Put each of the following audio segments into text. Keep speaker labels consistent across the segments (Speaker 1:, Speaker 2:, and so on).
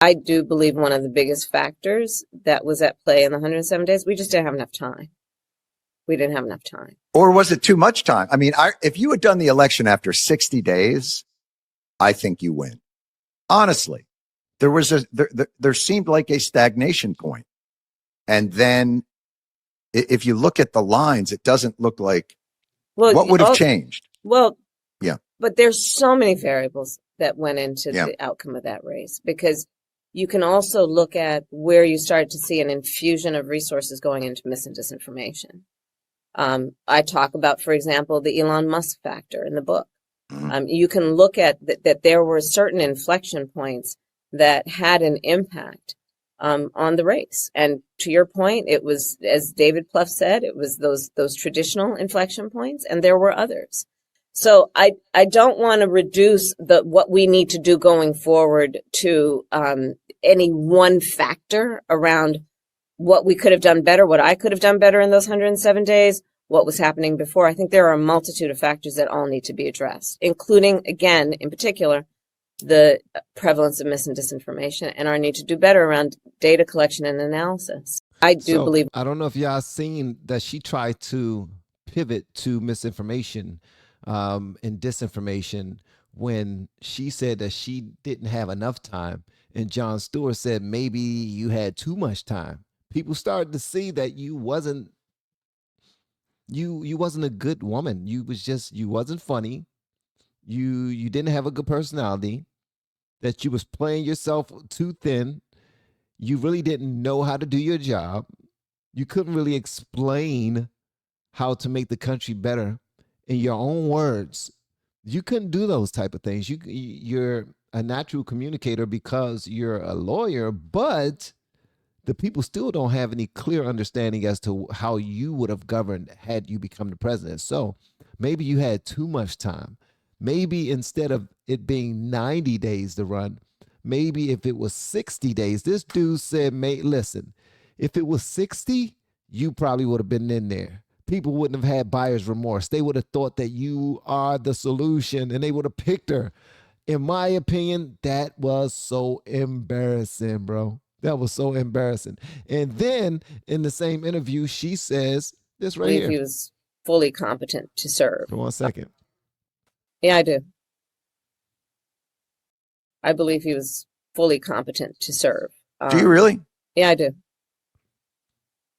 Speaker 1: I do believe one of the biggest factors that was at play in the 107 days, we just didn't have enough time. We didn't have enough time.
Speaker 2: Or was it too much time? I mean, if you had done the election after 60 days, I think you win. Honestly, there seemed like a stagnation point. And then if you look at the lines, it doesn't look like what would have changed.
Speaker 1: Well,
Speaker 2: yeah.
Speaker 1: But there's so many variables that went into the outcome of that race, because you can also look at where you started to see an infusion of resources going into mis and disinformation. I talk about, for example, the Elon Musk factor in the book. You can look at that there were certain inflection points that had an impact on the race. And to your point, it was, as David Plouffe said, it was those traditional inflection points, and there were others. So I don't want to reduce what we need to do going forward to any one factor around what we could have done better, what I could have done better in those 107 days, what was happening before. I think there are a multitude of factors that all need to be addressed, including, again, in particular, the prevalence of mis and disinformation and our need to do better around data collection and analysis. I believe.
Speaker 3: I don't know if y'all seen that she tried to pivot to misinformation and disinformation when she said that she didn't have enough time, and Jon Stewart said maybe you had too much time. People started to see that you wasn't a good woman. You wasn't funny. You didn't have a good personality, that you was playing yourself too thin. You really didn't know how to do your job. You couldn't really explain how to make the country better in your own words. You couldn't do those type of things. You're a natural communicator because you're a lawyer, but the people still don't have any clear understanding as to how you would have governed had you become the president. So maybe you had too much time. Maybe instead of it being 90 days to run, maybe if it was 60 days, this dude said, listen, if it was 60, you probably would have been in there. People wouldn't have had buyer's remorse. They would have thought that you are the solution, and they would have picked her. In my opinion, that was so embarrassing, bro. That was so embarrassing. And then in the same interview, she says this right here.
Speaker 1: He was fully competent to serve.
Speaker 3: For 1 second.
Speaker 1: Yeah, I do. I believe he was fully competent to serve.
Speaker 2: Do you really?
Speaker 1: Yeah, I do.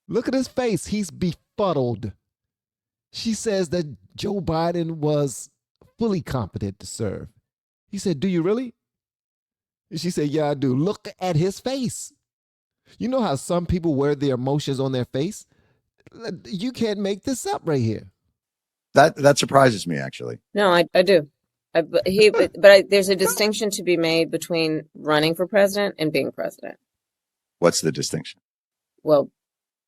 Speaker 3: Look at his face. He's befuddled. She says that Joe Biden was fully competent to serve. He said, do you really? And she said, yeah, I do. Look at his face. You know how some people wear their emotions on their face? You can't make this up right here.
Speaker 2: That surprises me, actually.
Speaker 1: No, I do. There's a distinction to be made between running for president and being president.
Speaker 2: What's the distinction?
Speaker 1: Well,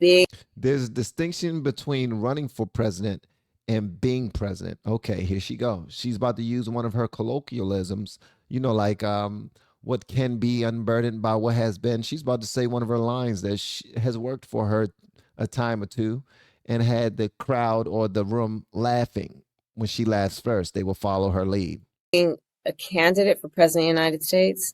Speaker 3: there's a distinction between running for president and being president. Okay, here she goes. She's about to use one of her colloquialisms, like what can be unburdened by what has been. She's about to say one of her lines that has worked for her a time or two and had the crowd or the room laughing. When she laughs first, they will follow her lead.
Speaker 1: Being a candidate for president of the United States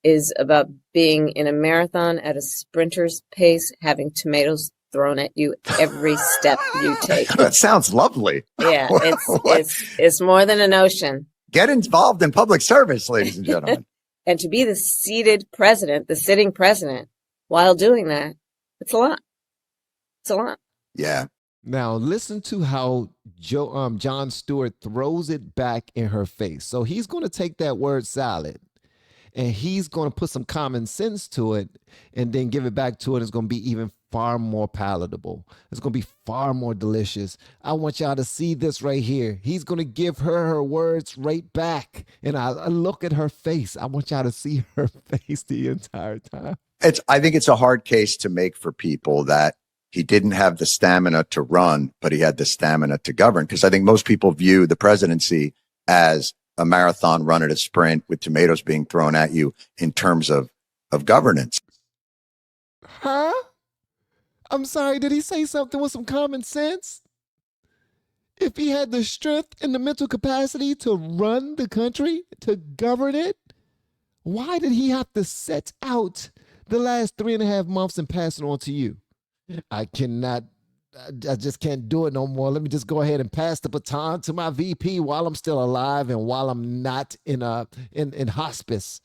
Speaker 1: is about being in a marathon at a sprinter's pace, having tomatoes thrown at you every step you take.
Speaker 2: That sounds lovely.
Speaker 1: Yeah, it's more than a notion.
Speaker 2: Get involved in public service, ladies and gentlemen.
Speaker 1: And to be the seated president, the sitting president, while doing that, it's a lot. It's a lot.
Speaker 2: Yeah.
Speaker 3: Now listen to how Jon Stewart throws it back in her face. So he's going to take that word salad and he's going to put some common sense to it and then give it back to it. It's going to be even far more palatable. It's going to be far more delicious. I want y'all to see this right here. He's going to give her words right back. And I look at her face. I want y'all to see her face the entire time.
Speaker 2: I think it's a hard case to make for people that he didn't have the stamina to run, but he had the stamina to govern. Because I think most people view the presidency as a marathon run at a sprint with tomatoes being thrown at you in terms of governance.
Speaker 3: Huh? I'm sorry, did he say something with some common sense? If he had the strength and the mental capacity to run the country, to govern it, Why did he have to set out the last 3.5 months and pass it on to you? I just can't do it no more. Let me just go ahead and pass the baton to my VP while I'm still alive and while I'm not in hospice.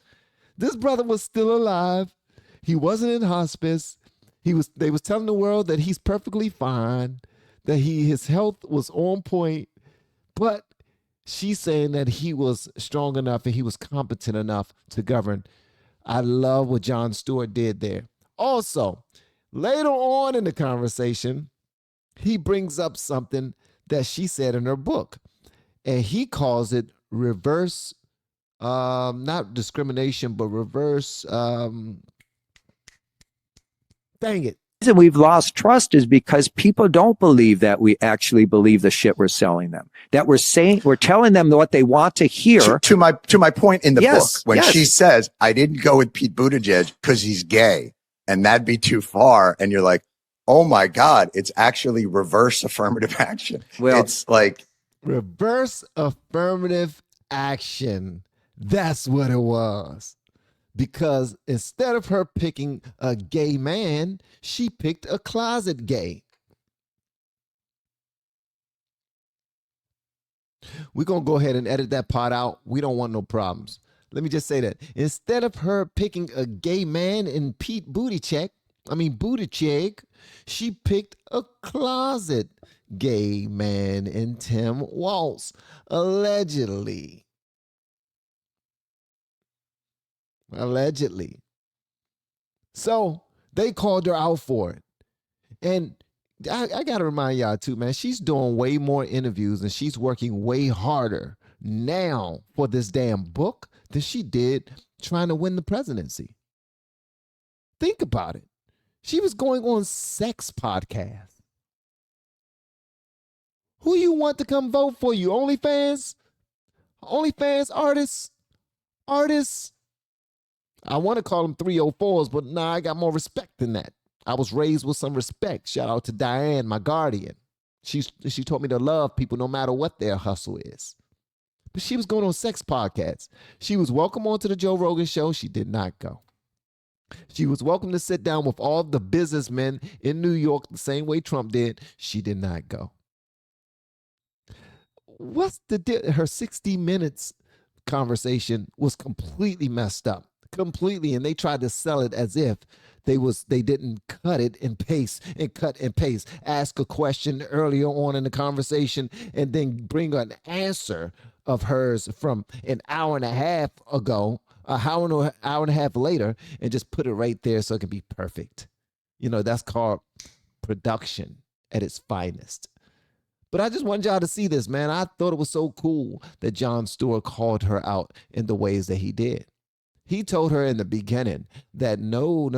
Speaker 3: This brother was still alive. He wasn't in hospice. They was telling the world that he's perfectly fine, that his health was on point, but she's saying that he was strong enough and he was competent enough to govern. I love what Jon Stewart did there. Also, later on in the conversation, he brings up something that she said in her book, and he calls it reverse, not discrimination, but reverse, dang it.
Speaker 4: The reason we've lost trust is because people don't believe that we actually believe the shit we're selling them, that we're telling them what they want to hear.
Speaker 2: To my point in the book, when
Speaker 4: yes.
Speaker 2: she says, I didn't go with Pete Buttigieg because he's gay and that'd be too far. And you're like, oh my God, it's actually reverse affirmative action.
Speaker 4: Well,
Speaker 2: it's like
Speaker 3: reverse affirmative action. That's what it was. Because instead of her picking a gay man, she picked a closet gay. We're going to go ahead and edit that part out. We don't want no problems. Let me just say that. Instead of her picking a gay man in Pete Buttigieg, she picked a closet gay man in Tim Walz, allegedly. So they called her out for it. And I got to remind y'all too, man, she's doing way more interviews and she's working way harder now for this damn book than she did trying to win the presidency. Think about it. She was going on sex podcasts. Who you want to come vote for you? OnlyFans? OnlyFans artists? I want to call them 304s, but nah, I got more respect than that. I was raised with some respect. Shout out to Diane, my guardian. She taught me to love people no matter what their hustle is. But she was going on sex podcasts. She was welcome onto the Joe Rogan show. She did not go. She was welcome to sit down with all the businessmen in New York the same way Trump did. She did not go. What's her 60 Minutes conversation was completely messed up. Completely. And they tried to sell it as if they didn't cut it and paste and cut and paste. Ask a question earlier on in the conversation and then bring an answer of hers from an hour and a half ago, an hour and a half later, and just put it right there so it can be perfect. You know, that's called production at its finest. But I just wanted y'all to see this, man. I thought it was so cool that Jon Stewart called her out in the ways that he did. He told her in the beginning that no,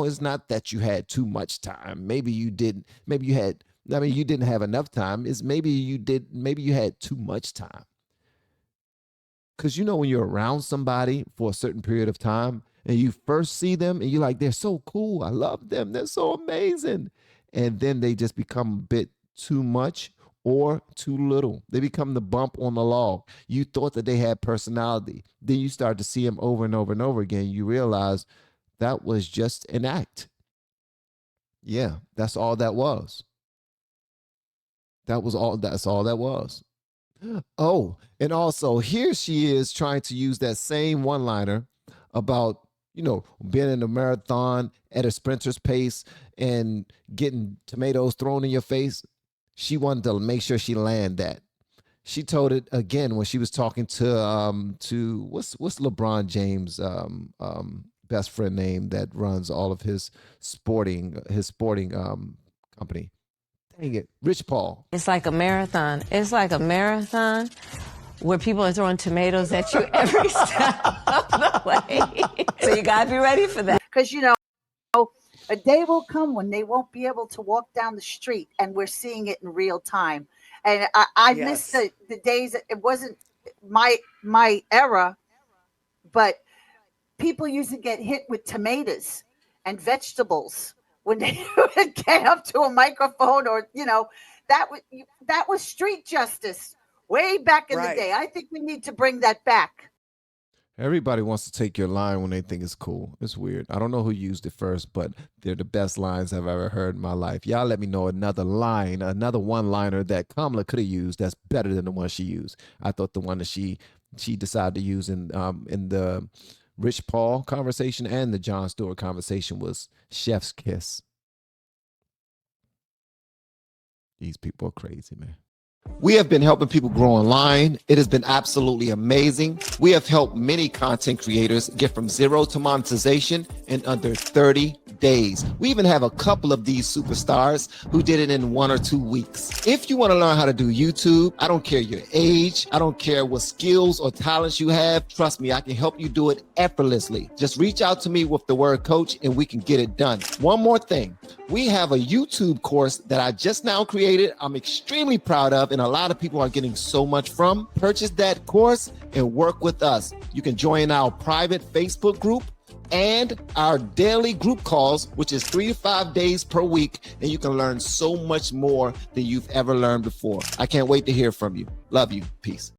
Speaker 3: it's not that you had too much time. Maybe you didn't have enough time. It's maybe you had too much time. Because you know when you're around somebody for a certain period of time and you first see them and you're like, they're so cool. I love them. They're so amazing. And then they just become a bit too much or too little. They become the bump on the log. You thought that they had personality. Then you start to see them over and over and over again. You realize that was just an act. Yeah, that's all that was. That's all that was. Oh, and also here she is trying to use that same one-liner about, being in a marathon at a sprinter's pace and getting tomatoes thrown in your face. She wanted to make sure she landed that. She told it again when she was talking to what's LeBron James' best friend name that runs all of his sporting company. Dang it, Rich Paul.
Speaker 5: It's like a marathon. It's like a marathon where people are throwing tomatoes at you every step of the way. So you gotta be ready for that.
Speaker 6: Because a day will come when they won't be able to walk down the street, and we're seeing it in real time. And I miss the days. It wasn't my era, but people used to get hit with tomatoes and vegetables when they would get up to a microphone, or that was street justice way back in the day. I think we need to bring that back.
Speaker 3: Everybody wants to take your line when they think it's cool. It's weird. I don't know who used it first, but they're the best lines I've ever heard in my life. Y'all let me know another line, another one-liner that Kamala could have used that's better than the one she used. I thought the one that she decided to use in the Rich Paul conversation and the Jon Stewart conversation was chef's kiss. These people are crazy, man. We have been helping people grow online. It has been absolutely amazing. We have helped many content creators get from zero to monetization in under 30 days. We even have a couple of these superstars who did it in 1 or 2 weeks. If you want to learn how to do YouTube, I don't care your age, I don't care what skills or talents you have. Trust me, I can help you do it effortlessly. Just reach out to me with the word coach and we can get it done. One more thing. We have a YouTube course that I just now created. I'm extremely proud of, and a lot of people are getting so much from. Purchase that course and work with us. You can join our private Facebook group and our daily group calls, which is 3 to 5 days per week, and you can learn so much more than you've ever learned before. I can't wait to hear from you. Love you. Peace.